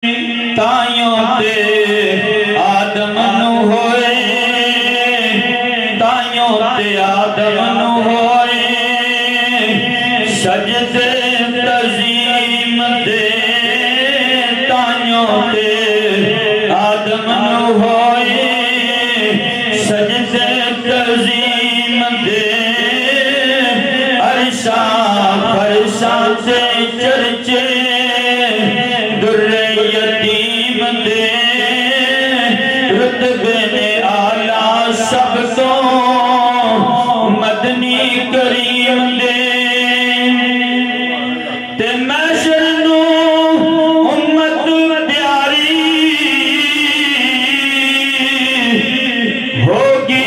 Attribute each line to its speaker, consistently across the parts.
Speaker 1: ताइयों ते आदम नू होए, ताइयों ते आदम नू होए, सजदे तज़ीम दे ताइयों ते आदम नू होए, सजदे तज़ीम दे अरशा फरशा से चर्चे रुतबे ने आला सब तो मदनी करीम दे ते महशर नू उम्मत प्यारी होगी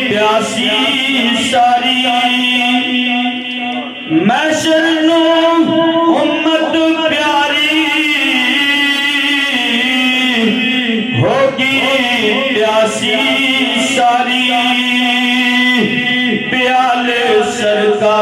Speaker 1: प्यासी सारी। महशर नू उम्मत प्यारी होगी प्यासी सारी। प्याले सरकार